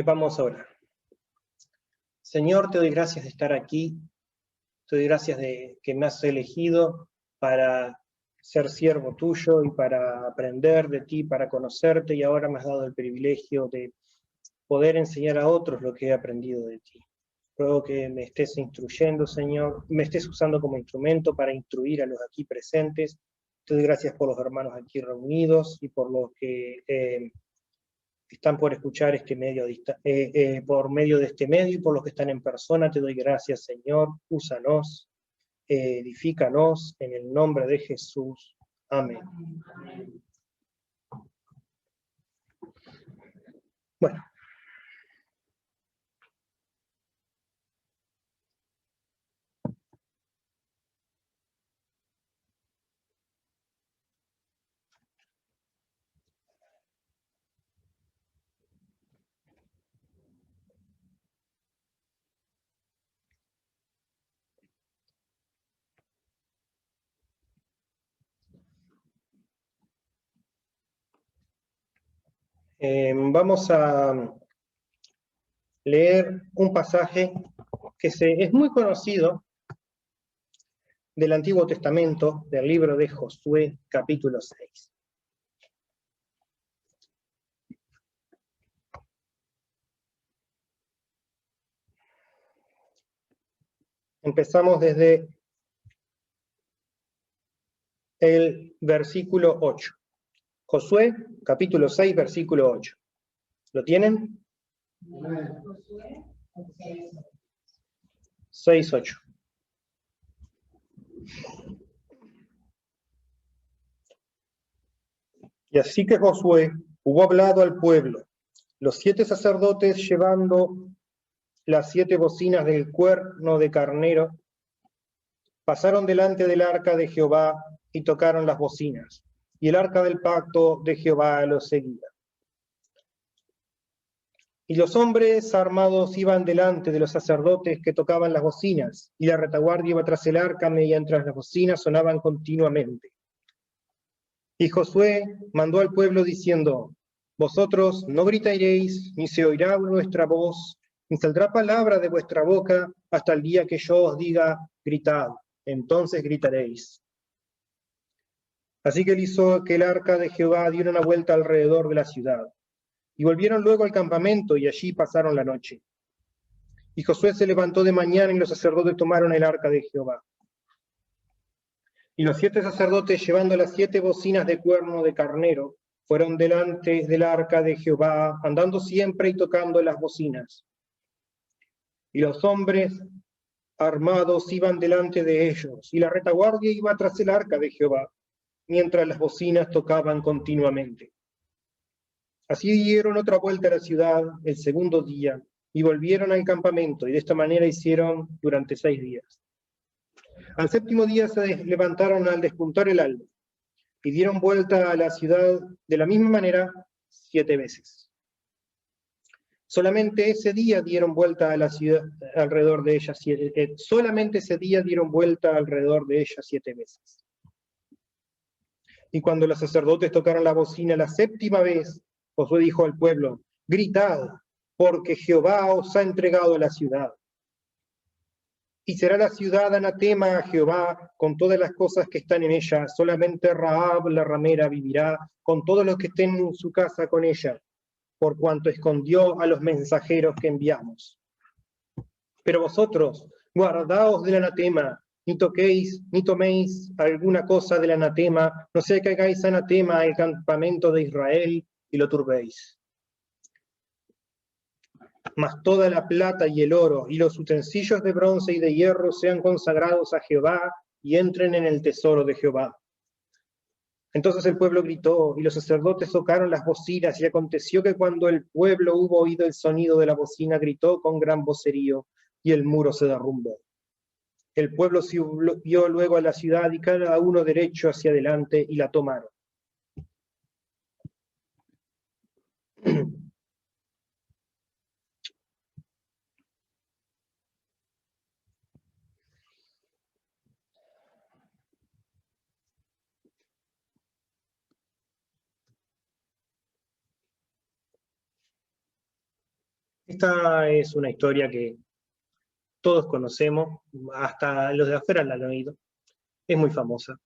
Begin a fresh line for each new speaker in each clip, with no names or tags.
Vamos a orar. Señor, te doy gracias de estar aquí, te doy gracias de que me has elegido para ser siervo tuyo y para aprender de ti, para conocerte, y ahora me has dado el privilegio de poder enseñar a otros lo que he aprendido de ti. Ruego que me estés instruyendo, Señor, me estés usando como instrumento para instruir a los aquí presentes. Te doy gracias por los hermanos aquí reunidos y por los que están por escuchar este medio, por medio de este medio, y por los que están en persona. Te doy gracias, Señor. Úsanos, edifícanos, en el nombre de Jesús. Amén. Bueno. Vamos a leer un pasaje que es muy conocido del Antiguo Testamento, del libro de Josué, capítulo 6. Empezamos desde el versículo 8. Josué, capítulo 6, versículo 8. ¿Lo tienen? 6:8. Y así que Josué hubo hablado al pueblo, los 7 sacerdotes llevando las 7 bocinas del cuerno de carnero, pasaron delante del arca de Jehová y tocaron las bocinas, y el arca del pacto de Jehová los seguía. Y los hombres armados iban delante de los sacerdotes que tocaban las bocinas, y la retaguardia iba tras el arca mientras las bocinas sonaban continuamente. Y Josué mandó al pueblo diciendo: vosotros no gritaréis, ni se oirá vuestra voz, ni saldrá palabra de vuestra boca hasta el día que yo os diga: gritad, entonces gritaréis. Así que él hizo que el arca de Jehová diera una vuelta alrededor de la ciudad. Y volvieron luego al campamento, y allí pasaron la noche. Y Josué se levantó de mañana, y los sacerdotes tomaron el arca de Jehová. Y los 7 sacerdotes, llevando las 7 bocinas de cuerno de carnero, fueron delante del arca de Jehová, andando siempre y tocando las bocinas. Y los hombres armados iban delante de ellos, y la retaguardia iba tras el arca de Jehová, mientras las bocinas tocaban continuamente. Así dieron otra vuelta a la ciudad el segundo día, y volvieron al campamento, y de esta manera hicieron durante 6 días. Al séptimo día se levantaron al despuntar el alba, y dieron vuelta a la ciudad de la misma manera 7 veces. Solamente ese día dieron vuelta a la ciudad alrededor de ella solamente ese día dieron vuelta alrededor de ella 7 veces. Y cuando los sacerdotes tocaron la bocina la 7ª vez, Josué dijo al pueblo: gritad, porque Jehová os ha entregado la ciudad. Y será la ciudad anatema a Jehová con todas las cosas que están en ella. Solamente Rahab la ramera vivirá con todos los que estén en su casa con ella, por cuanto escondió a los mensajeros que enviamos. Pero vosotros, guardaos del anatema, ni toquéis, ni toméis alguna cosa del anatema, no sea que hagáis anatema al campamento de Israel y lo turbéis. Mas toda la plata y el oro y los utensilios de bronce y de hierro sean consagrados a Jehová y entren en el tesoro de Jehová. Entonces el pueblo gritó, y los sacerdotes tocaron las bocinas, y aconteció que cuando el pueblo hubo oído el sonido de la bocina, gritó con gran vocerío, y el muro se derrumbó. El pueblo subió luego a la ciudad, y cada uno derecho hacia adelante, y la tomaron. Esta es una historia que todos conocemos, hasta los de afuera la han oído, es muy famosa.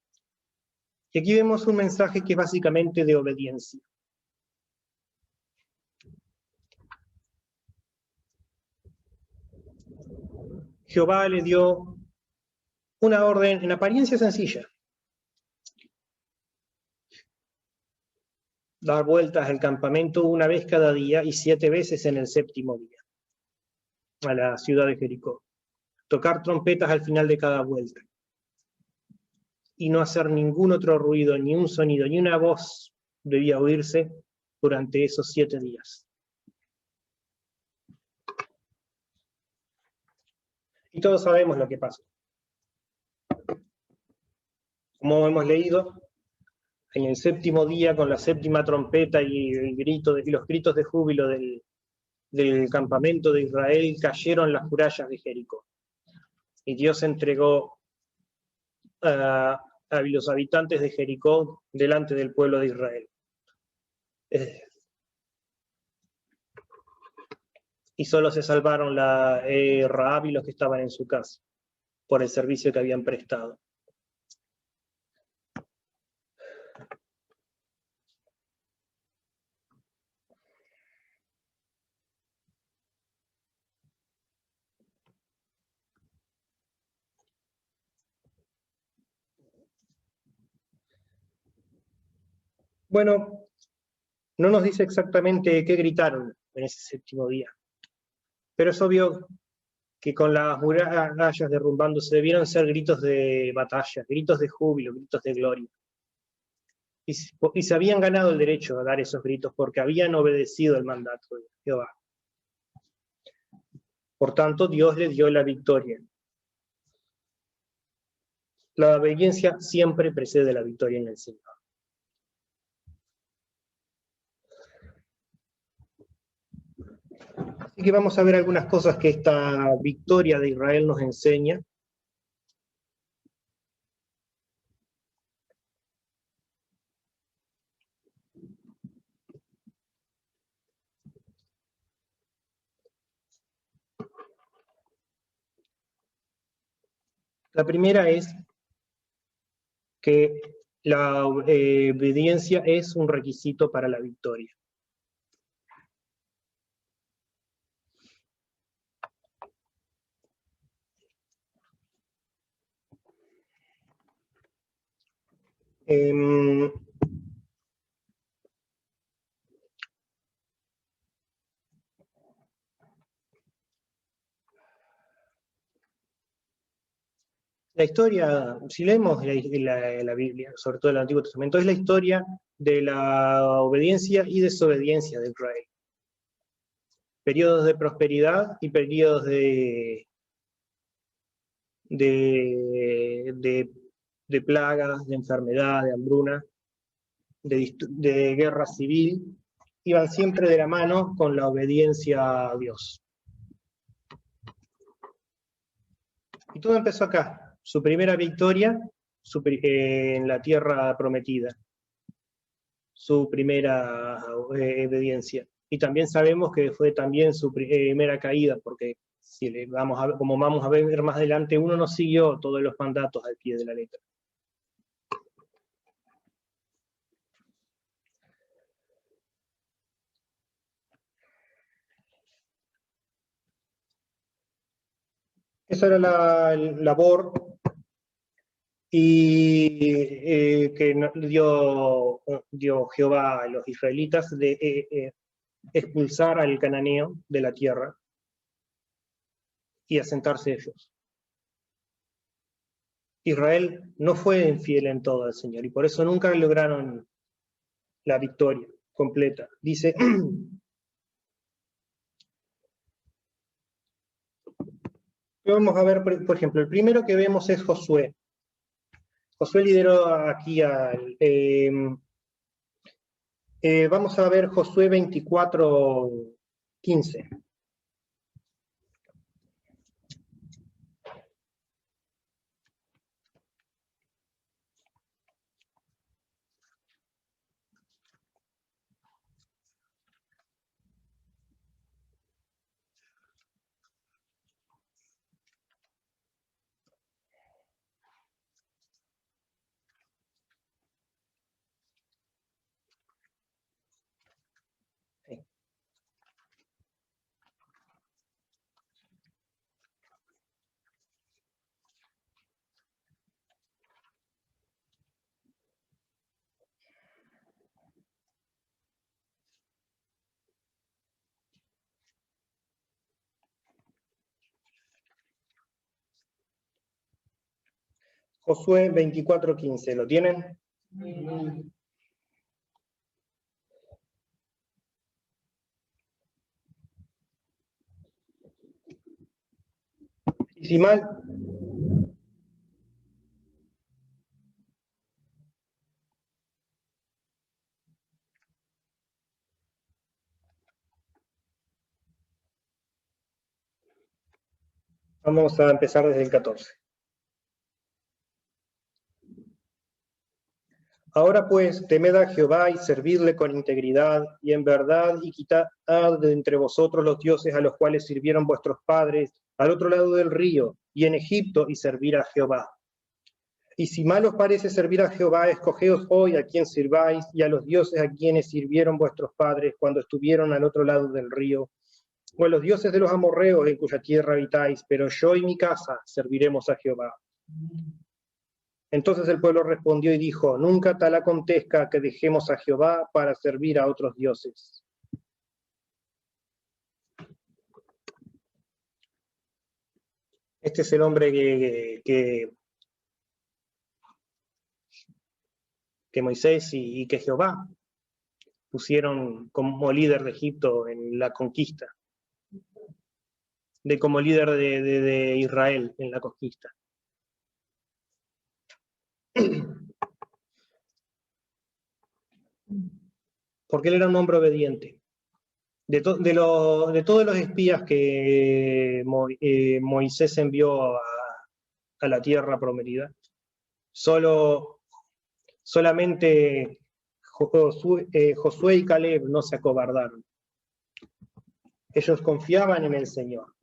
Y aquí vemos un mensaje que es básicamente de obediencia. Jehová le dio una orden en apariencia sencilla: dar vueltas al campamento una vez cada día y 7 veces en el 7º día, a la ciudad de Jericó. Tocar trompetas al final de cada vuelta. Y no hacer ningún otro ruido, ni un sonido, ni una voz debía oírse durante esos 7 días. Y todos sabemos lo que pasó. Como hemos leído, en el 7º día, con la 7ª trompeta y los gritos de júbilo del campamento de Israel, cayeron las murallas de Jericó. Y Dios entregó a los habitantes de Jericó delante del pueblo de Israel. Y solo se salvaron Rahab y los que estaban en su casa, por el servicio que habían prestado. Bueno, no nos dice exactamente qué gritaron en ese 7º día, pero es obvio que con las murallas derrumbándose debieron ser gritos de batalla, gritos de júbilo, gritos de gloria. Y se habían ganado el derecho a dar esos gritos porque habían obedecido el mandato de Jehová. Por tanto, Dios les dio la victoria. La obediencia siempre precede la victoria en el Señor. Así que vamos a ver algunas cosas que esta victoria de Israel nos enseña. La primera es que la obediencia es un requisito para la victoria. La historia, si leemos la Biblia, sobre todo el Antiguo Testamento, es la historia de la obediencia y desobediencia de Israel. Periodos de prosperidad y periodos de plagas, de enfermedad, de hambruna, de guerra civil, iban siempre de la mano con la obediencia a Dios. Y todo empezó acá, su primera victoria en la tierra prometida, su primera obediencia. Y también sabemos que fue también su primera caída, porque como vamos a ver más adelante, uno no siguió todos los mandatos al pie de la letra. Esa era la labor que dio Jehová a los israelitas de expulsar al cananeo de la tierra y asentarse ellos. Israel no fue infiel en todo al Señor y por eso nunca lograron la victoria completa. Dice, vamos a ver, por ejemplo, el primero que vemos es Josué. Josué lideró aquí vamos a ver Josué 24:15. Josué 24:15, ¿lo tienen? Y si mal, vamos a empezar desde el 14. Ahora pues, temed a Jehová y servidle con integridad y en verdad, y quitad de entre vosotros los dioses a los cuales sirvieron vuestros padres al otro lado del río y en Egipto, y servir a Jehová. Y si mal os parece servir a Jehová, escogeos hoy a quien sirváis y a los dioses a quienes sirvieron vuestros padres cuando estuvieron al otro lado del río, o a los dioses de los amorreos en cuya tierra habitáis, pero yo y mi casa serviremos a Jehová. Entonces el pueblo respondió y dijo, nunca tal acontezca que dejemos a Jehová para servir a otros dioses. Este es el hombre que Moisés y que Jehová pusieron como líder de Egipto en la conquista, como líder de Israel en la conquista. Porque él era un hombre obediente. De todos los espías que Moisés envió a la tierra prometida, solamente Josué y Caleb no se acobardaron. Ellos confiaban en el Señor.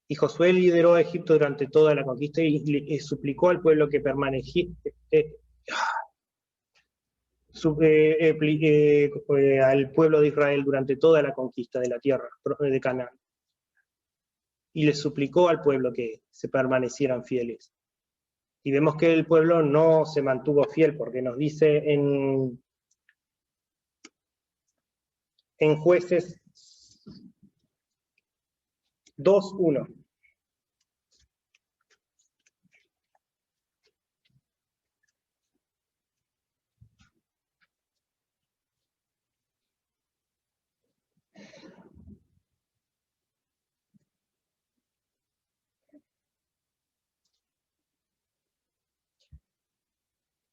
Y Josué lideró a Egipto durante toda la conquista y suplicó al pueblo que permaneciera, al pueblo de Israel durante toda la conquista de la tierra de Canaán. Y les suplicó al pueblo que se permanecieran fieles. Y vemos que el pueblo no se mantuvo fiel, porque nos dice en Jueces 2:1.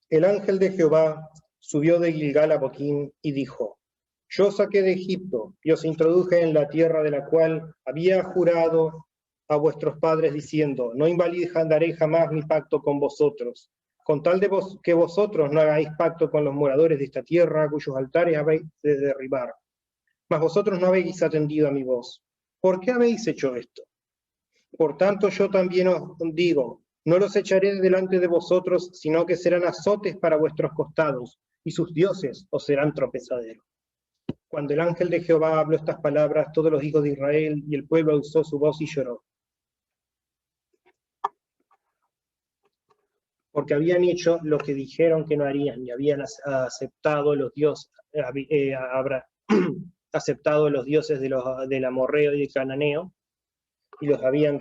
El ángel de Jehová subió de Gilgal a Boquín y dijo, yo saqué de Egipto y os introduje en la tierra de la cual había jurado a vuestros padres diciendo, no invalidaré jamás mi pacto con vosotros, con tal de que vosotros no hagáis pacto con los moradores de esta tierra cuyos altares habéis de derribar. Mas vosotros no habéis atendido a mi voz. ¿Por qué habéis hecho esto? Por tanto yo también os digo, no los echaré delante de vosotros, sino que serán azotes para vuestros costados, y sus dioses os serán tropezadero. Cuando el ángel de Jehová habló estas palabras, todos los hijos de Israel y el pueblo alzó su voz y lloró. Porque habían hecho lo que dijeron que no harían, y habían aceptado los dioses, aceptado los dioses del amorreo y del cananeo, y los habían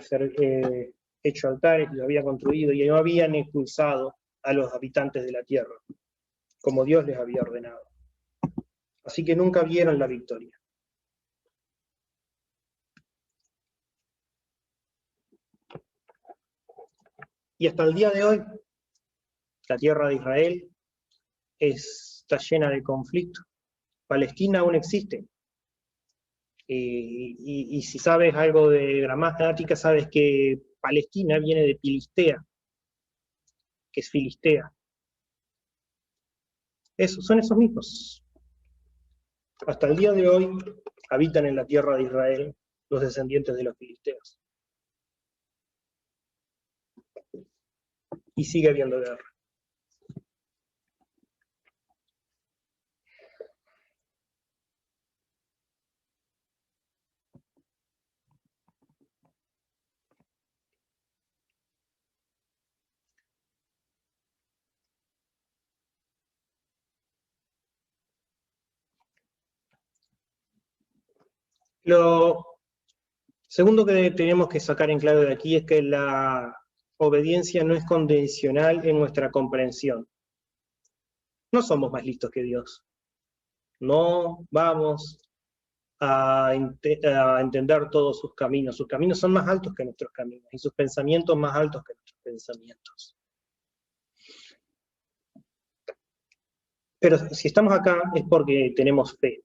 hecho altares, los habían construido, y no habían expulsado a los habitantes de la tierra, como Dios les había ordenado. Así que nunca vieron la victoria. Y hasta el día de hoy, la tierra de Israel está llena de conflictos. Palestina aún existe. Y si sabes algo de gramática, sabes que Palestina viene de Filistea, que es Filistea. Son esos mismos. Hasta el día de hoy habitan en la tierra de Israel los descendientes de los filisteos. Y sigue habiendo guerra. Segundo que tenemos que sacar en claro de aquí es que la obediencia no es condicional en nuestra comprensión. No somos más listos que Dios. No vamos a entender todos sus caminos. Sus caminos son más altos que nuestros caminos y sus pensamientos más altos que nuestros pensamientos. Pero si estamos acá es porque tenemos fe.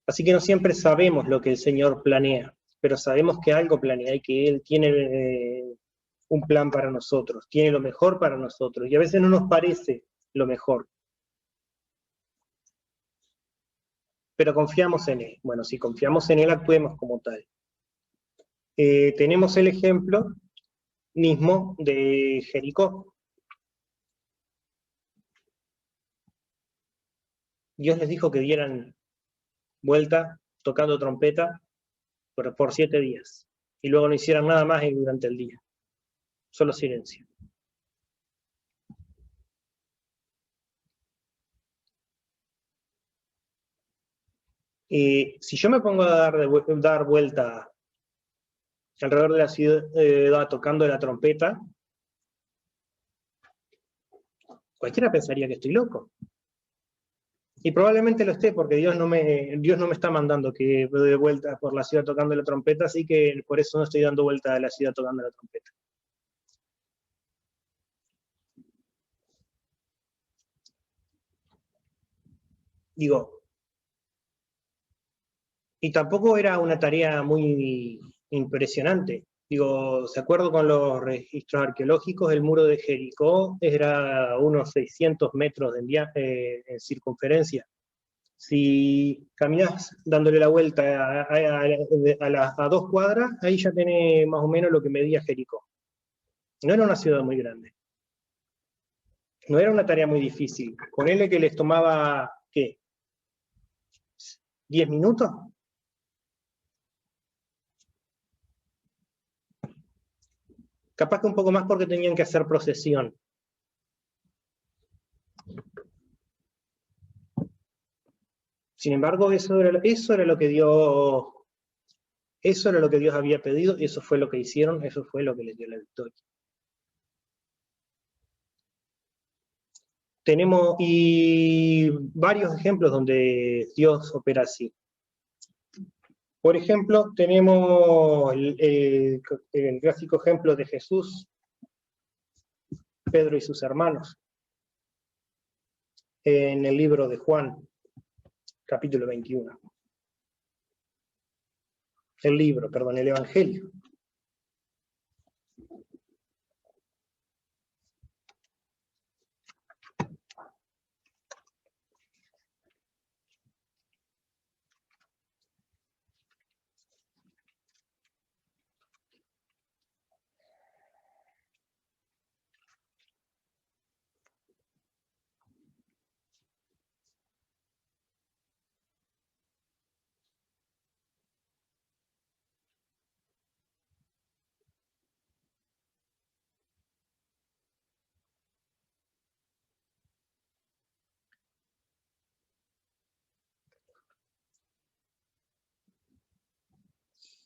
Así que no siempre sabemos lo que el Señor planea, pero sabemos que algo planea y que Él tiene un plan para nosotros, tiene lo mejor para nosotros, y a veces no nos parece lo mejor. Pero confiamos en Él. Bueno, si confiamos en Él, actuemos como tal. Tenemos el ejemplo mismo de Jericó. Dios les dijo que dieran vuelta tocando trompeta por 7 días, y luego no hicieran nada más durante el día. Solo silencio. Si yo me pongo a dar vuelta alrededor de la ciudad tocando la trompeta, cualquiera pensaría que estoy loco. Y probablemente lo esté, porque Dios no me está mandando que dé vuelta por la ciudad tocando la trompeta, así que por eso no estoy dando vuelta a la ciudad tocando la trompeta. Digo, y tampoco era una tarea muy impresionante. Digo, de acuerdo con los registros arqueológicos, el muro de Jericó era unos 600 metros en circunferencia. Si caminas dándole la vuelta a 2 cuadras, ahí ya tenés más o menos lo que medía Jericó. No era una ciudad muy grande. No era una tarea muy difícil. Ponele que les tomaba, ¿qué? ¿10 minutos? Capaz que un poco más porque tenían que hacer procesión. Sin embargo, eso era lo que Dios había pedido, y eso fue lo que hicieron, eso fue lo que les dio la victoria. Tenemos varios ejemplos donde Dios opera así. Por ejemplo, tenemos el clásico ejemplo de Jesús, Pedro y sus hermanos, en el libro de Juan, capítulo 21. El Evangelio.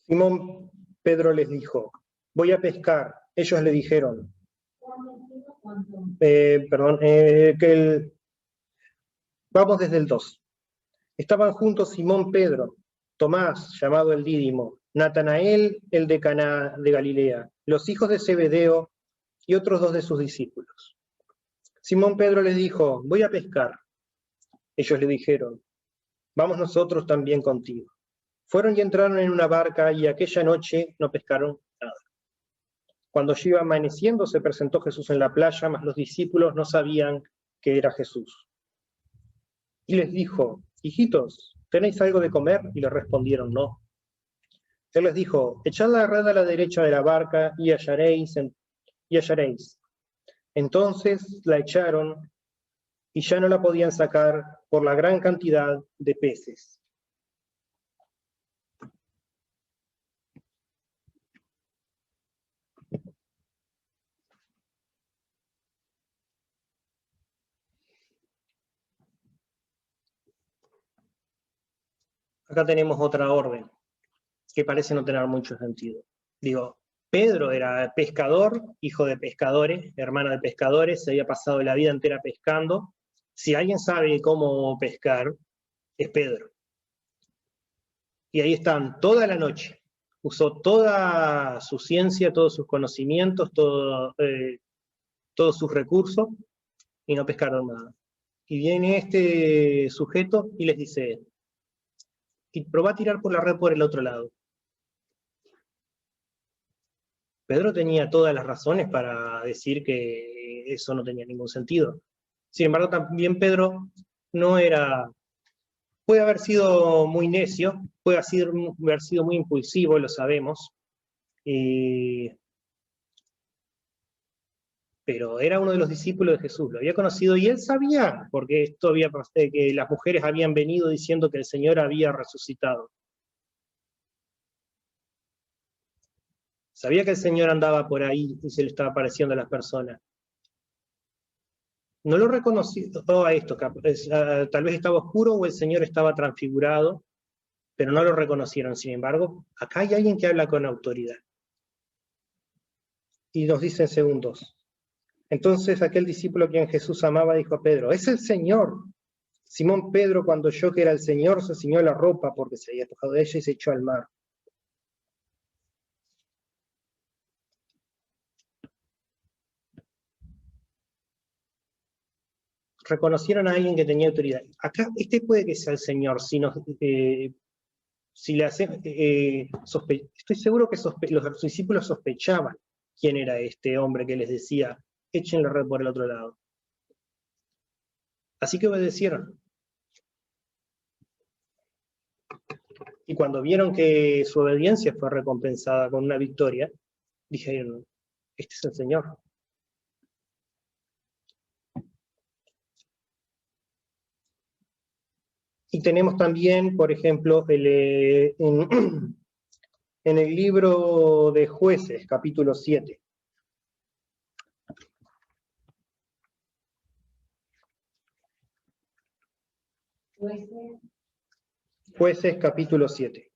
Simón Pedro les dijo, voy a pescar. Ellos le dijeron, vamos desde el 2. Estaban juntos Simón Pedro, Tomás, llamado el Dídimo, Natanael, el de Caná de Galilea, los hijos de Zebedeo y otros 2 de sus discípulos. Simón Pedro les dijo, voy a pescar. Ellos le dijeron, vamos nosotros también contigo. Fueron y entraron en una barca y aquella noche no pescaron nada. Cuando ya iba amaneciendo se presentó Jesús en la playa, mas los discípulos no sabían que era Jesús. Y les dijo, hijitos, ¿tenéis algo de comer? Y le respondieron, no. Él les dijo, echad la red a la derecha de la barca y hallaréis. Entonces la echaron y ya no la podían sacar por la gran cantidad de peces. Acá tenemos otra orden, que parece no tener mucho sentido. Digo, Pedro era pescador, hijo de pescadores, hermano de pescadores, se había pasado la vida entera pescando. Si alguien sabe cómo pescar, es Pedro. Y ahí están toda la noche. Usó toda su ciencia, todos sus conocimientos, todos sus recursos, y no pescaron nada. Y viene este sujeto y les dice, y probá a tirar por la red por el otro lado. Pedro tenía todas las razones para decir que eso no tenía ningún sentido. Sin embargo, también Pedro no era... Puede haber sido muy necio, puede haber sido muy impulsivo, lo sabemos, pero era uno de los discípulos de Jesús, lo había conocido y él sabía, porque esto había que las mujeres habían venido diciendo que el Señor había resucitado. Sabía que el Señor andaba por ahí y se le estaba apareciendo a las personas. No lo reconoció a esto, tal vez estaba oscuro o el Señor estaba transfigurado, pero no lo reconocieron. Sin embargo, acá hay alguien que habla con autoridad. Y nos dice en segundos. Entonces aquel discípulo a quien Jesús amaba dijo a Pedro, ¡es el Señor! Simón Pedro, cuando oyó que era el Señor, se ciñó la ropa porque se había tocado de ella y se echó al mar. Reconocieron a alguien que tenía autoridad. Acá, puede que sea el Señor, si le hacemos, estoy seguro que los discípulos sospechaban quién era este hombre que les decía, echen la red por el otro lado. Así que obedecieron. Y cuando vieron que su obediencia fue recompensada con una victoria, dijeron, este es el Señor. Y tenemos también, por ejemplo, en el libro de Jueces, capítulo 7. Jueces, capítulo 7.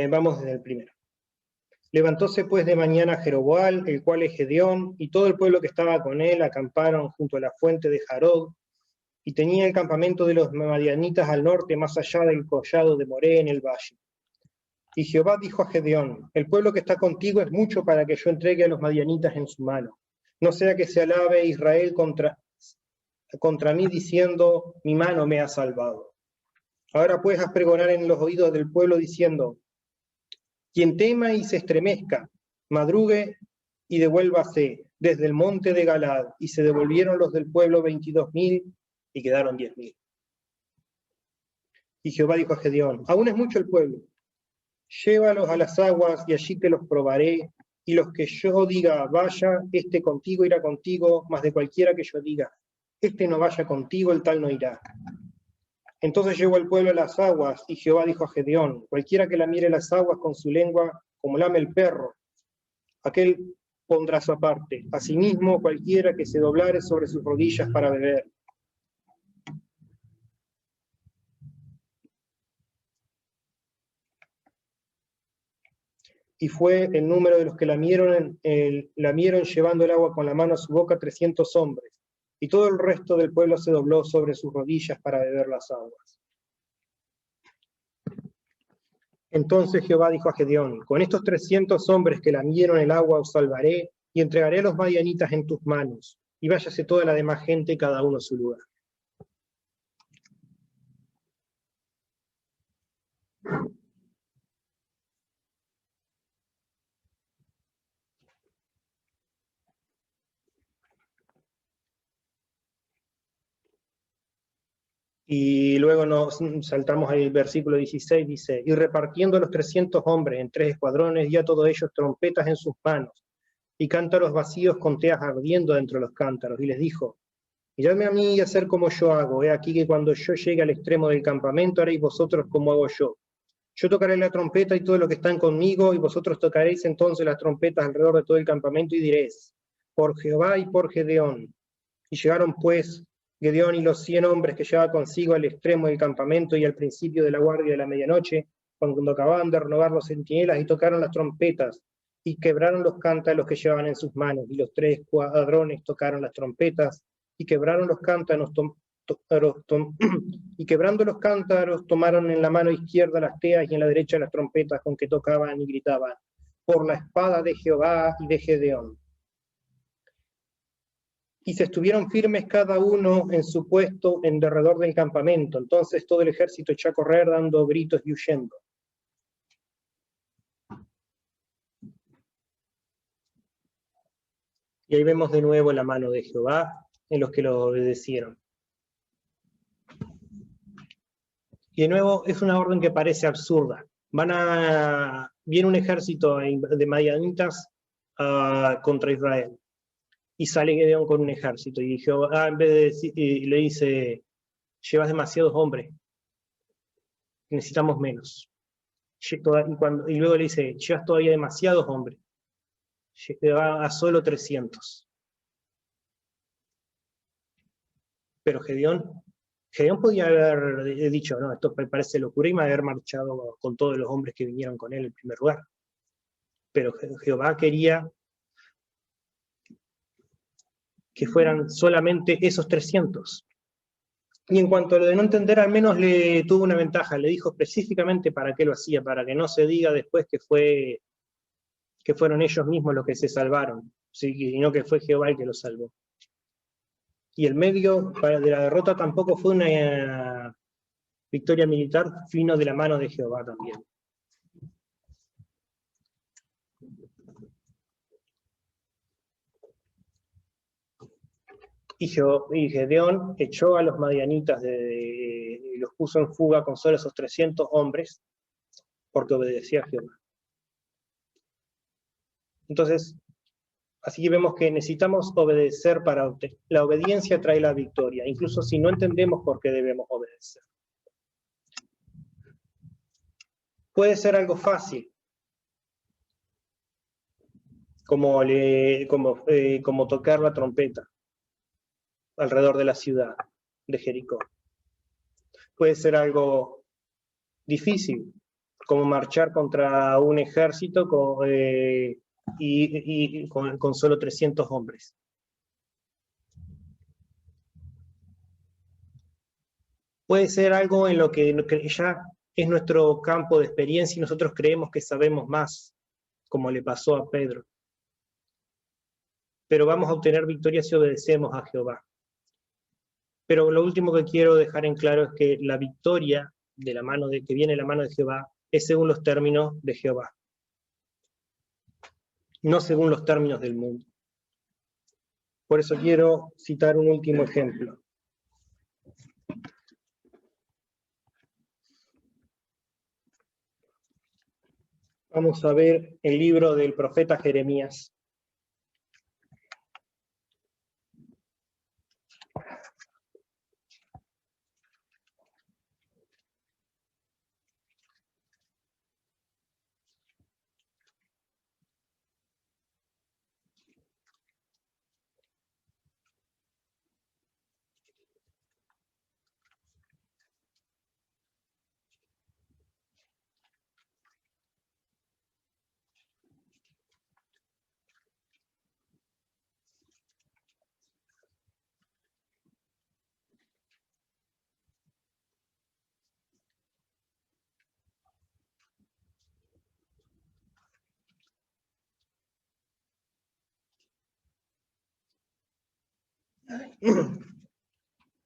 Vamos desde el primero. Levantóse pues de mañana Jeroboam, el cual es Gedeón, y todo el pueblo que estaba con él acamparon junto a la fuente de Jarod, y tenía el campamento de los madianitas al norte, más allá del collado de Moré en el valle. Y Jehová dijo a Gedeón, el pueblo que está contigo es mucho para que yo entregue a los madianitas en su mano. No sea que se alabe Israel contra mí diciendo, mi mano me ha salvado. Ahora pues haz pregonar en los oídos del pueblo diciendo, quien tema y se estremezca, madrugue y devuélvase desde el monte de Galad. Y se devolvieron los del pueblo 22.000 y quedaron 10.000. Y Jehová dijo a Gedeón, aún es mucho el pueblo, llévalos a las aguas y allí te los probaré, y los que yo diga vaya, este contigo irá contigo, mas de cualquiera que yo diga, este no vaya contigo, el tal no irá. Entonces llevó el pueblo a las aguas, y Jehová dijo a Gedeón, cualquiera que lamiere las aguas con su lengua, como lame el perro, aquel pondrá su aparte. Asimismo, cualquiera que se doblare sobre sus rodillas para beber. Y fue el número de los que lamieron llevando el agua con la mano a su boca 300 hombres, y todo el resto del pueblo se dobló sobre sus rodillas para beber las aguas. Entonces Jehová dijo a Gedeón, con estos 300 hombres que lamieron el agua os salvaré, y entregaré a los madianitas en tus manos, y váyase toda la demás gente, cada uno a su lugar. Y luego nos saltamos al versículo 16, dice, y repartiendo los 300 hombres en 3 escuadrones, dio a todos ellos trompetas en sus manos, y cántaros vacíos con teas ardiendo dentro de los cántaros, y les dijo, miradme a mí y hacer como yo hago, he aquí que cuando yo llegue al extremo del campamento haréis vosotros como hago yo. Yo tocaré la trompeta y todo lo que están conmigo, y vosotros tocaréis entonces las trompetas alrededor de todo el campamento, y diréis, por Jehová y por Gedeón. Y llegaron pues Gedeón y los 100 hombres que llevaba consigo al extremo del campamento y al principio de la guardia de la medianoche, cuando acababan de renovar los centinelas, y tocaron las trompetas, y quebraron los cántaros que llevaban en sus manos, y los 3 escuadrones tocaron las trompetas, y quebraron los cántaros, y quebrando los cántaros, tomaron en la mano izquierda las teas y en la derecha las trompetas con que tocaban y gritaban, por la espada de Jehová y de Gedeón. Y se estuvieron firmes cada uno en su puesto en derredor del campamento. Entonces todo el ejército echó a correr dando gritos y huyendo. Y ahí vemos de nuevo la mano de Jehová en los que lo obedecieron. Y de nuevo es una orden que parece absurda. Viene un ejército de madianitas contra Israel. Y sale Gedeón con un ejército. Y Jehová en vez de decir, le dice, llevas demasiados hombres, necesitamos menos. Y luego le dice, llevas todavía demasiados hombres, va a solo 300. Pero Gedeón podía haber dicho, no, esto me parece locura, y me haber marchado con todos los hombres que vinieron con él en primer lugar. Pero Jehová quería que fueran solamente esos 300. Y en cuanto a lo de no entender, al menos le tuvo una ventaja, le dijo específicamente para qué lo hacía, para que no se diga después que fueron ellos mismos los que se salvaron, ¿sí? Y no que fue Jehová el que los salvó. Y el medio de la derrota tampoco fue una victoria militar, vino de la mano de Jehová también. Y Gedeón echó a los madianitas y los puso en fuga con solo esos 300 hombres, porque obedecía a Jehová. Entonces, así que vemos que necesitamos obedecer para obtener. La obediencia trae la victoria, incluso si no entendemos por qué debemos obedecer. Puede ser algo fácil, como tocar la trompeta alrededor de la ciudad de Jericó. Puede ser algo difícil, como marchar contra un ejército con solo 300 hombres. Puede ser algo en lo que ya es nuestro campo de experiencia y nosotros creemos que sabemos más, como le pasó a Pedro. Pero vamos a obtener victoria si obedecemos a Jehová. Pero lo último que quiero dejar en claro es que la victoria que viene de la mano de Jehová es según los términos de Jehová, no según los términos del mundo. Por eso quiero citar un último ejemplo. Vamos a ver el libro del profeta Jeremías.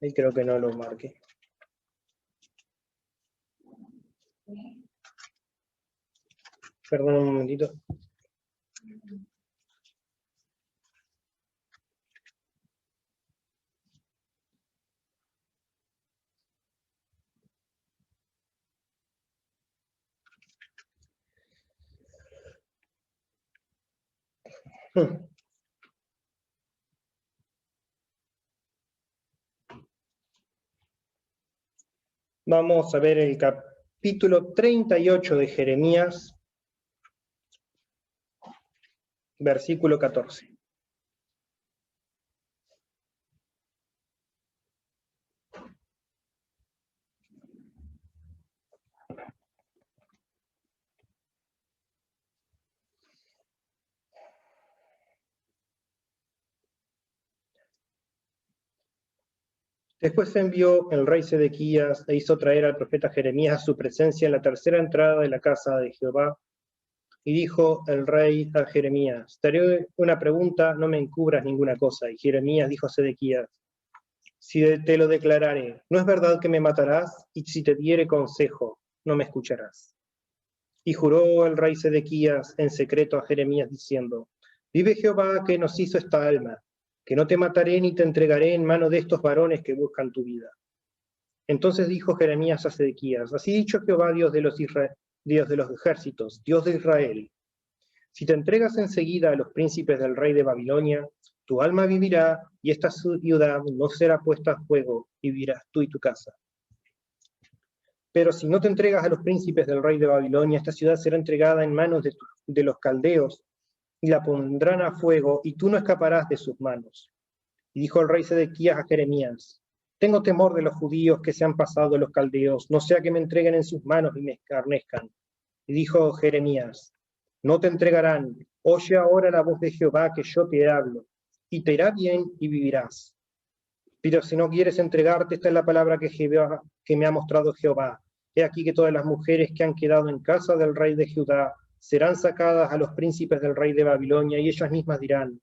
Ahí creo que no lo marqué. Perdón un momentito. Vamos a ver el capítulo 38 de Jeremías, versículo 14. Después envió el rey Sedequías e hizo traer al profeta Jeremías a su presencia en la tercera entrada de la casa de Jehová. Y dijo el rey a Jeremías: te haré una pregunta, no me encubras ninguna cosa. Y Jeremías dijo a Sedequías: si te lo declararé, ¿no es verdad que me matarás? Y si te diere consejo, no me escucharás. Y juró el rey Sedequías en secreto a Jeremías diciendo: vive Jehová que nos hizo esta alma, que no te mataré ni te entregaré en mano de estos varones que buscan tu vida. Entonces dijo Jeremías a Sedequías: así dicho Jehová, Dios de los ejércitos, Dios de Israel: si te entregas enseguida a los príncipes del rey de Babilonia, tu alma vivirá, y esta ciudad no será puesta a fuego, y vivirás tú y tu casa. Pero si no te entregas a los príncipes del rey de Babilonia, esta ciudad será entregada en manos de los caldeos, y la pondrán a fuego, y tú no escaparás de sus manos. Y dijo el rey Sedequías a Jeremías: tengo temor de los judíos que se han pasado los caldeos, no sea que me entreguen en sus manos y me escarnezcan. Y dijo Jeremías: no te entregarán, oye ahora la voz de Jehová que yo te hablo, y te irá bien y vivirás. Pero si no quieres entregarte, esta es la palabra que me ha mostrado Jehová. He aquí que todas las mujeres que han quedado en casa del rey de Judá serán sacadas a los príncipes del rey de Babilonia, y ellas mismas dirán: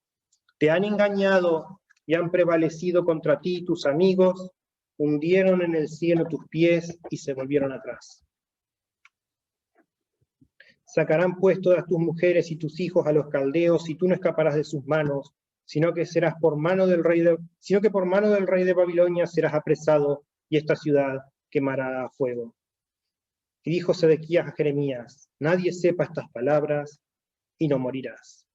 te han engañado y han prevalecido contra ti tus amigos, hundieron en el cielo tus pies y se volvieron atrás. Sacarán pues todas tus mujeres y tus hijos a los caldeos, y tú no escaparás de sus manos, sino que por mano del rey de Babilonia serás apresado, y esta ciudad quemará a fuego. Y dijo Sedequías a Jeremías: nadie sepa estas palabras, y no morirás.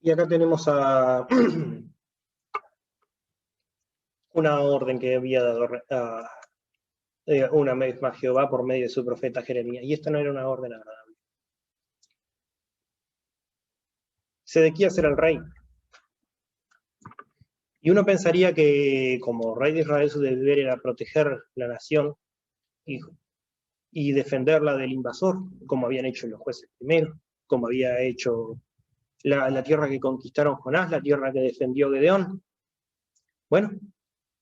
Y acá tenemos a una orden que había dado una vez más Jehová por medio de su profeta Jeremías. Y esta no era una orden agradable. Sedequías era el rey. Y uno pensaría que como rey de Israel su deber era proteger la nación y defenderla del invasor, como habían hecho los jueces primero, como había hecho la tierra que conquistaron Jonás, la tierra que defendió Gedeón. Bueno,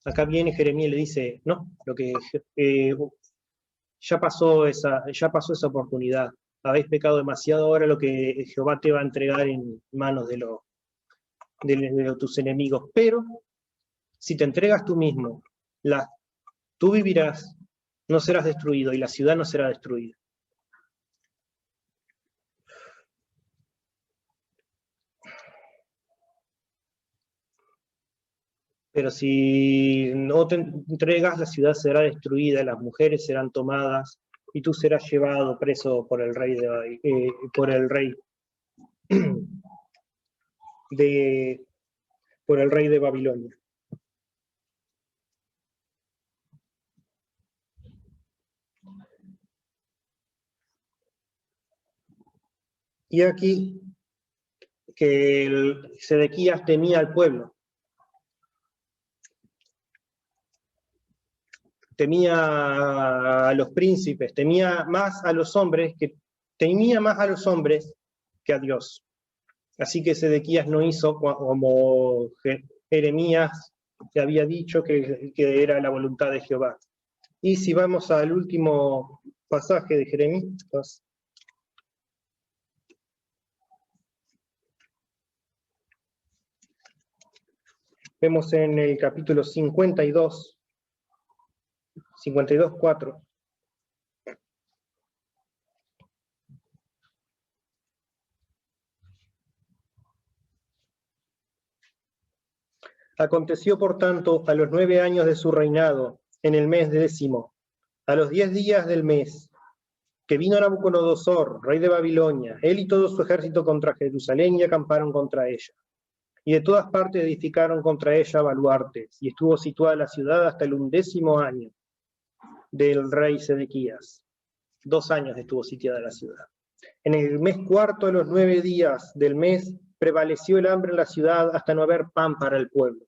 acá viene Jeremías y le dice: no, ya pasó esa oportunidad, habéis pecado demasiado, ahora lo que Jehová te va a entregar en manos de tus enemigos, pero si te entregas tú mismo, tú vivirás, no serás destruido, y la ciudad no será destruida. Pero si no te entregas, la ciudad será destruida, las mujeres serán tomadas, y tú serás llevado preso por el rey de Babilonia. Y aquí que Sedequías temía al pueblo, temía a los príncipes, temía más a los hombres que a Dios. Así que Sedequías no hizo como Jeremías que había dicho que era la voluntad de Jehová. Y si vamos al último pasaje de Jeremías, vemos en el capítulo 52, 52:4. Aconteció, por tanto, a los 9 años de su reinado, en el mes 10º, a los 10 días del mes, que vino Nabucodonosor, rey de Babilonia, él y todo su ejército contra Jerusalén, y acamparon contra ella. Y de todas partes edificaron contra ella baluartes, y estuvo situada la ciudad hasta el 11º año del rey Sedequías. 2 años estuvo sitiada la ciudad. En el mes cuarto, de los 9 días del mes, prevaleció el hambre en la ciudad hasta no haber pan para el pueblo.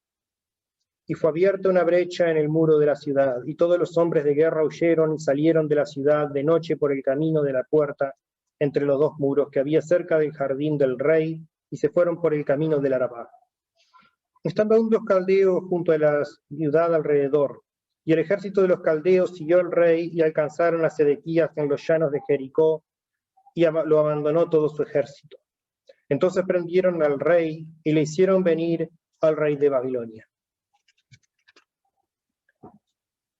Y fue abierta una brecha en el muro de la ciudad, y todos los hombres de guerra huyeron y salieron de la ciudad de noche por el camino de la puerta entre los 2 muros que había cerca del jardín del rey, y se fueron por el camino del Arabá. Estando aún los caldeos junto a la ciudad alrededor, y el ejército de los caldeos siguió al rey, y alcanzaron a Sedequías en los llanos de Jericó, y lo abandonó todo su ejército. Entonces prendieron al rey, y le hicieron venir al rey de Babilonia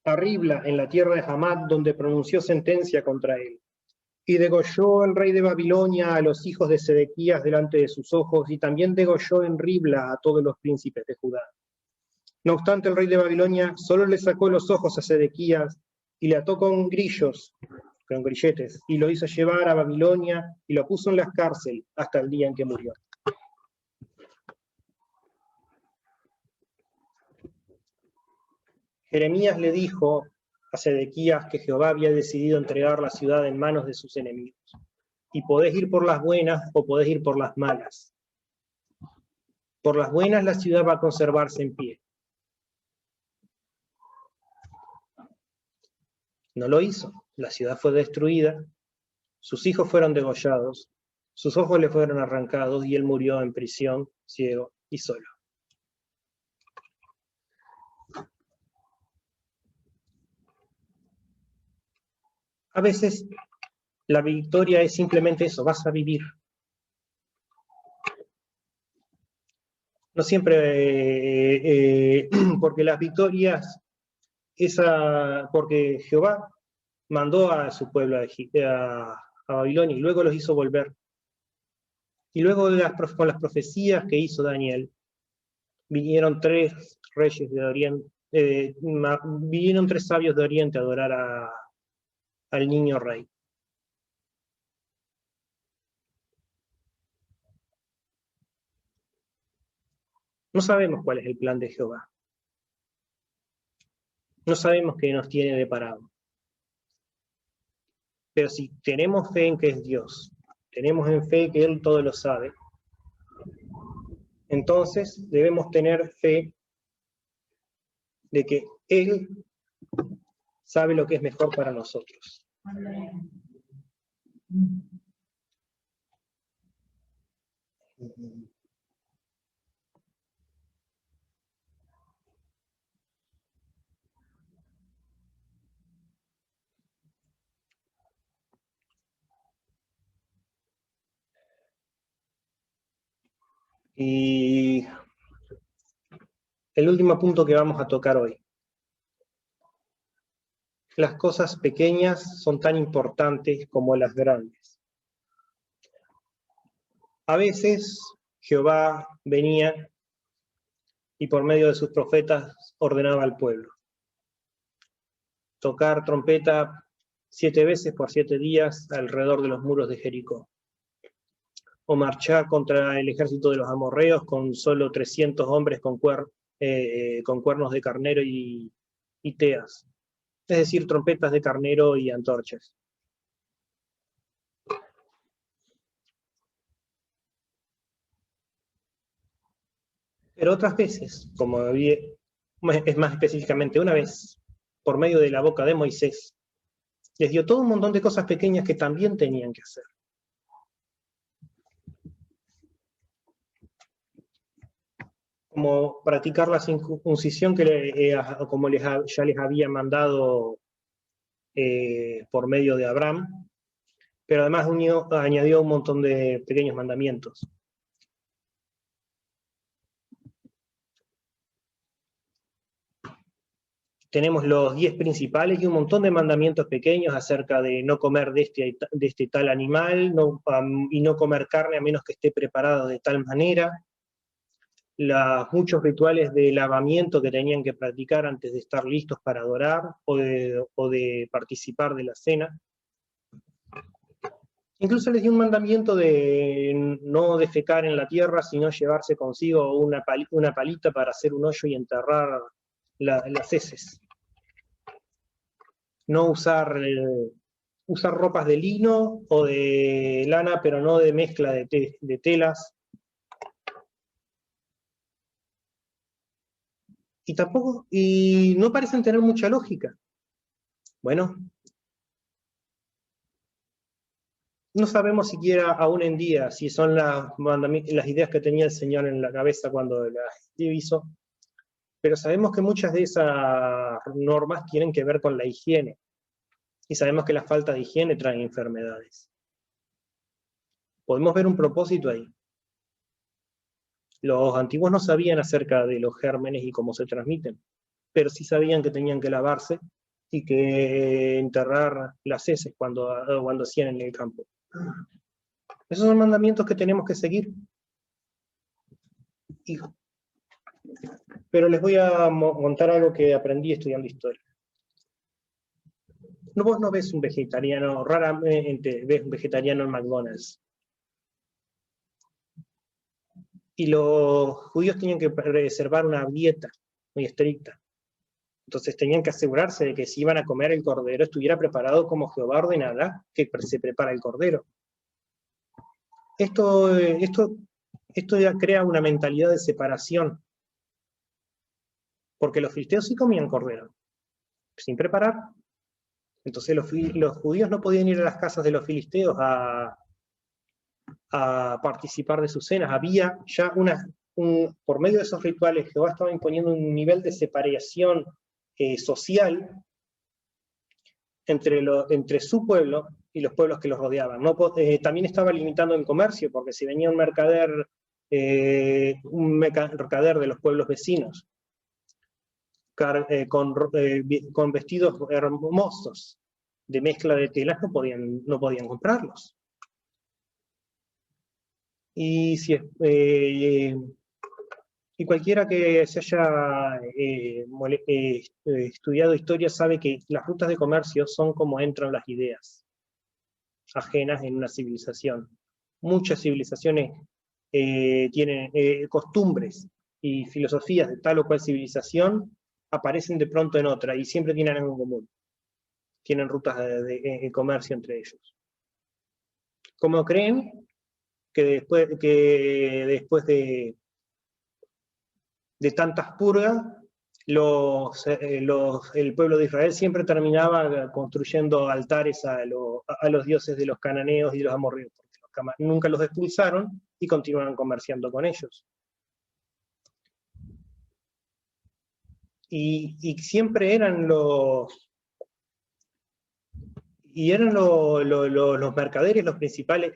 a Ribla, en la tierra de Hamat, donde pronunció sentencia contra él. Y degolló el rey de Babilonia a los hijos de Sedequías delante de sus ojos, y también degolló en Ribla a todos los príncipes de Judá. No obstante, el rey de Babilonia solo le sacó los ojos a Sedequías, y le ató con grilletes, y lo hizo llevar a Babilonia, y lo puso en la cárcel hasta el día en que murió. Jeremías le dijo a Sedequías que Jehová había decidido entregar la ciudad en manos de sus enemigos. Y podés ir por las buenas o podés ir por las malas. Por las buenas la ciudad va a conservarse en pie. No lo hizo. La ciudad fue destruida, sus hijos fueron degollados, sus ojos le fueron arrancados y él murió en prisión, ciego y solo. A veces la victoria es simplemente eso, vas a vivir. No siempre, porque las victorias, porque Jehová mandó a su pueblo a Babilonia y luego los hizo volver. Y luego con las profecías que hizo Daniel, vinieron 3 reyes de Oriente, vinieron 3 sabios de Oriente a adorar al niño rey. No sabemos cuál es el plan de Jehová. No sabemos qué nos tiene deparado. Pero si tenemos fe en que es Dios, tenemos en fe que Él todo lo sabe, entonces debemos tener fe de que Él sabe lo que es mejor para nosotros. Y el último punto que vamos a tocar hoy. Las cosas pequeñas son tan importantes como las grandes. A veces Jehová venía y por medio de sus profetas ordenaba al pueblo tocar trompeta 7 veces por 7 días alrededor de los muros de Jericó, o marchar contra el ejército de los amorreos con solo 300 hombres con cuernos de carnero y teas, es decir, trompetas de carnero y antorchas. Pero otras veces, es más específicamente una vez, por medio de la boca de Moisés, les dio todo un montón de cosas pequeñas que también tenían que hacer. Como practicar la circuncisión como ya les había mandado por medio de Abraham, pero además añadió un montón de pequeños mandamientos. tenemos los 10 principales y un montón de mandamientos pequeños acerca de no comer de este tal animal, y no comer carne a menos que esté preparado de tal manera. Muchos rituales de lavamiento que tenían que practicar antes de estar listos para adorar o de participar de la cena. Incluso les dio un mandamiento de no defecar en la tierra, sino llevarse consigo una palita para hacer un hoyo y enterrar las heces. No usar ropas de lino o de lana, pero no de mezcla de telas. Y no parecen tener mucha lógica. Bueno, no sabemos siquiera aún en día si son las ideas que tenía el Señor en la cabeza cuando las hizo, pero sabemos que muchas de esas normas tienen que ver con la higiene, y sabemos que la falta de higiene trae enfermedades. Podemos ver un propósito ahí. Los antiguos no sabían acerca de los gérmenes y cómo se transmiten, pero sí sabían que tenían que lavarse y que enterrar las heces cuando hacían en el campo. Esos son mandamientos que tenemos que seguir. Pero les voy a contar algo que aprendí estudiando historia. Vos no ves un vegetariano, raramente ves un vegetariano en McDonald's. Y los judíos tenían que reservar una dieta muy estricta. Entonces tenían que asegurarse de que si iban a comer el cordero estuviera preparado como Jehová ordenara que se prepara el cordero. Esto ya crea una mentalidad de separación. Porque los filisteos sí comían cordero, sin preparar. Entonces los judíos no podían ir a las casas de los filisteos a participar de sus cenas. Había ya por medio de esos rituales, Jehová estaba imponiendo un nivel de separación social entre su pueblo y los pueblos que los rodeaban. También estaba limitando el comercio, porque si venía un mercader de los pueblos vecinos, con vestidos hermosos de mezcla de telas, no podían comprarlos. Y cualquiera que se haya estudiado historia sabe que las rutas de comercio son como entran las ideas ajenas en una civilización. Muchas civilizaciones tienen costumbres y filosofías de tal o cual civilización, aparecen de pronto en otra y siempre tienen algo en común. Tienen rutas de comercio entre ellos. ¿Cómo creen que después de tantas purgas, el pueblo de Israel siempre terminaba construyendo altares a los dioses de los cananeos y de los amorreos? Porque nunca los expulsaron y continuaron comerciando con ellos. Y siempre eran los mercaderes los principales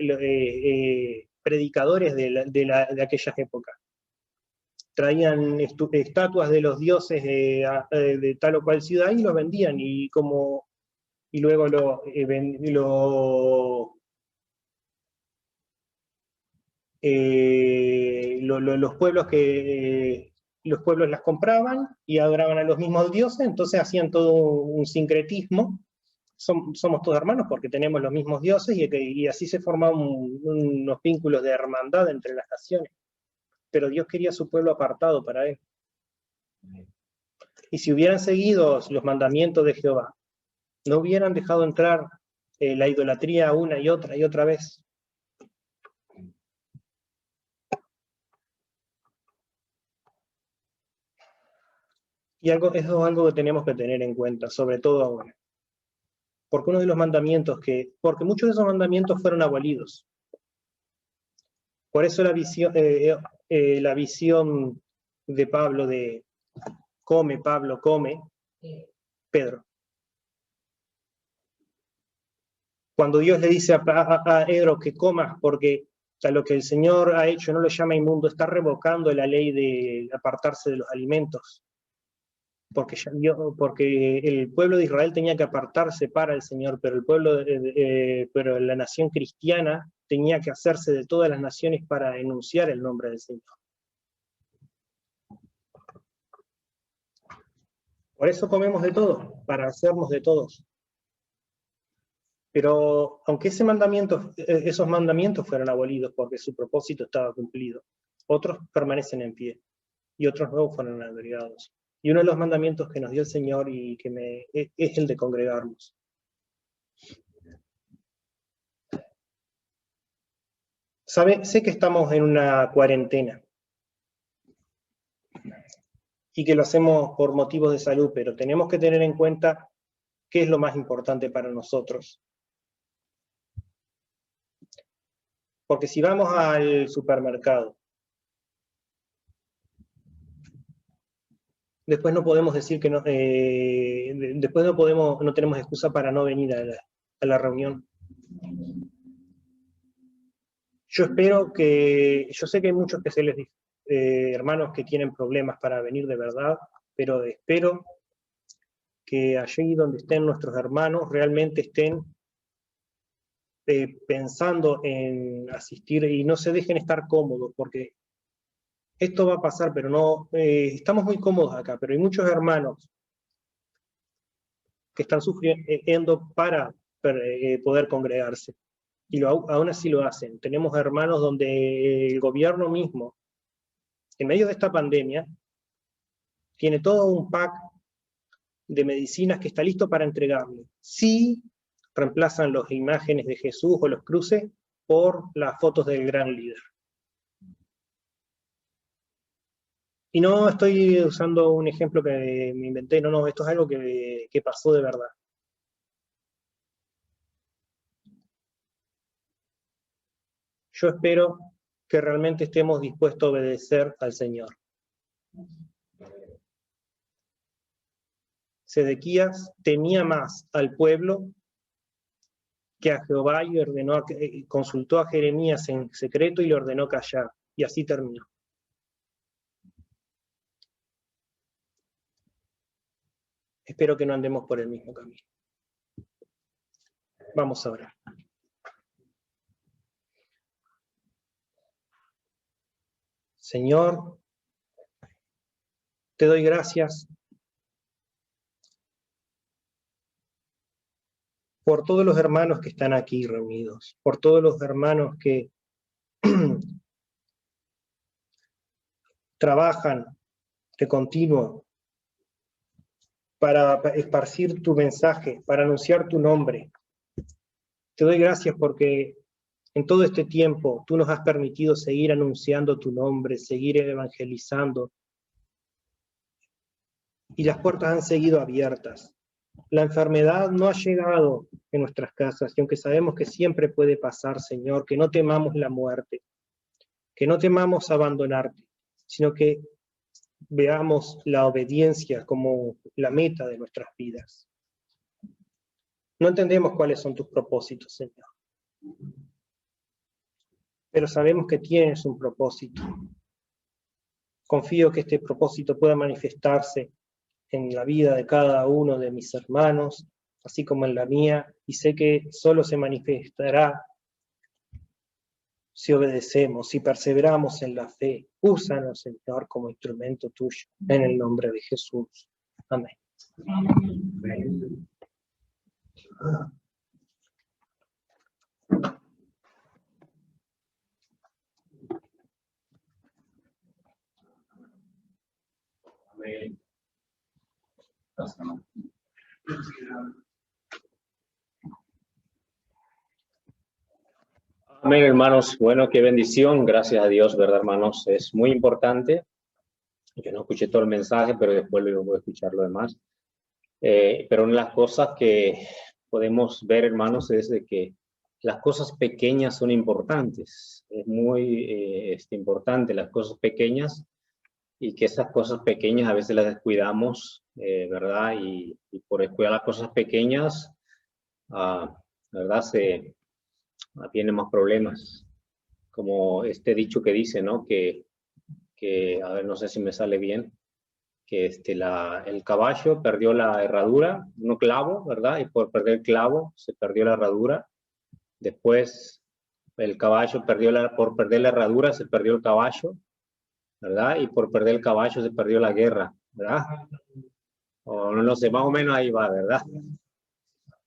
predicadores de aquellas épocas. Traían estatuas de los dioses de tal o cual ciudad y los vendían, y luego los pueblos las compraban y adoraban a los mismos dioses, entonces hacían todo un sincretismo. Somos todos hermanos porque tenemos los mismos dioses, y así se formaban unos vínculos de hermandad entre las naciones. Pero Dios quería a su pueblo apartado para él. Y si hubieran seguido los mandamientos de Jehová, no hubieran dejado entrar la idolatría una y otra vez. Y eso es algo que tenemos que tener en cuenta, sobre todo ahora. Porque porque muchos de esos mandamientos fueron abolidos. Por eso la visión de Pablo de come, Pablo, come, Pedro. Cuando Dios le dice a Pedro que comas porque lo que el Señor ha hecho no lo llama inmundo, está revocando la ley de apartarse de los alimentos. porque el pueblo de Israel tenía que apartarse para el Señor, pero pero la nación cristiana tenía que hacerse de todas las naciones para enunciar el nombre del Señor. Por eso comemos de todo, para hacernos de todos. Pero aunque esos mandamientos fueron abolidos porque su propósito estaba cumplido, otros permanecen en pie y otros nuevos fueron agregados. Y uno de los mandamientos que nos dio el Señor es el de congregarnos. Sé que estamos en una cuarentena y que lo hacemos por motivos de salud, pero tenemos que tener en cuenta qué es lo más importante para nosotros. Porque si vamos al supermercado, después no podemos decir que no, después no tenemos excusa para no venir a la reunión. Yo sé que hay muchos hermanos que tienen problemas para venir de verdad, pero espero que allí donde estén nuestros hermanos realmente estén pensando en asistir y no se dejen estar cómodos, porque esto va a pasar, pero no, estamos muy cómodos acá, pero hay muchos hermanos que están sufriendo para poder congregarse, y aún así lo hacen. Tenemos hermanos donde el gobierno mismo, en medio de esta pandemia, tiene todo un pack de medicinas que está listo para entregarle. Sí, reemplazan las imágenes de Jesús o los cruces por las fotos del gran líder. Y no estoy usando un ejemplo que me inventé, no, esto es algo que pasó de verdad. Yo espero que realmente estemos dispuestos a obedecer al Señor. Sedequías temía más al pueblo que a Jehová y consultó a Jeremías en secreto y le ordenó callar. Y así terminó. Espero que no andemos por el mismo camino. Vamos a orar. Señor, te doy gracias por todos los hermanos que están aquí reunidos, por todos los hermanos que trabajan de continuo para esparcir tu mensaje, para anunciar tu nombre. Te doy gracias porque en todo este tiempo tú nos has permitido seguir anunciando tu nombre, seguir evangelizando, y las puertas han seguido abiertas. La enfermedad no ha llegado en nuestras casas, y aunque sabemos que siempre puede pasar, Señor, que no temamos la muerte, que no temamos abandonarte, sino que veamos la obediencia como la meta de nuestras vidas. No entendemos cuáles son tus propósitos, Señor, pero sabemos que tienes un propósito. Confío que este propósito pueda manifestarse en la vida de cada uno de mis hermanos, así como en la mía, y sé que solo se manifestará si obedecemos, si perseveramos en la fe. Úsanos, Señor, como instrumento tuyo, en el nombre de Jesús. Amén. Amén.
Amén, hermanos. Bueno, qué bendición. Gracias a Dios, ¿verdad, hermanos? Es muy importante. Yo no escuché todo el mensaje, pero después lo voy a escuchar lo demás. Pero una de las cosas que podemos ver, hermanos, es de que las cosas pequeñas son importantes. Es muy importante las cosas pequeñas, y que esas cosas pequeñas a veces las descuidamos, ¿verdad? Y por descuidar las cosas pequeñas, ¿verdad? Tienen más problemas. Como este dicho que dice, ¿no? A ver, no sé si me sale bien. el caballo perdió la herradura, no clavo, ¿verdad? Y por perder el clavo se perdió la herradura. Después el caballo por perder la herradura se perdió el caballo, ¿verdad? Y por perder el caballo se perdió la guerra, ¿verdad? O no sé, más o menos ahí va, ¿verdad?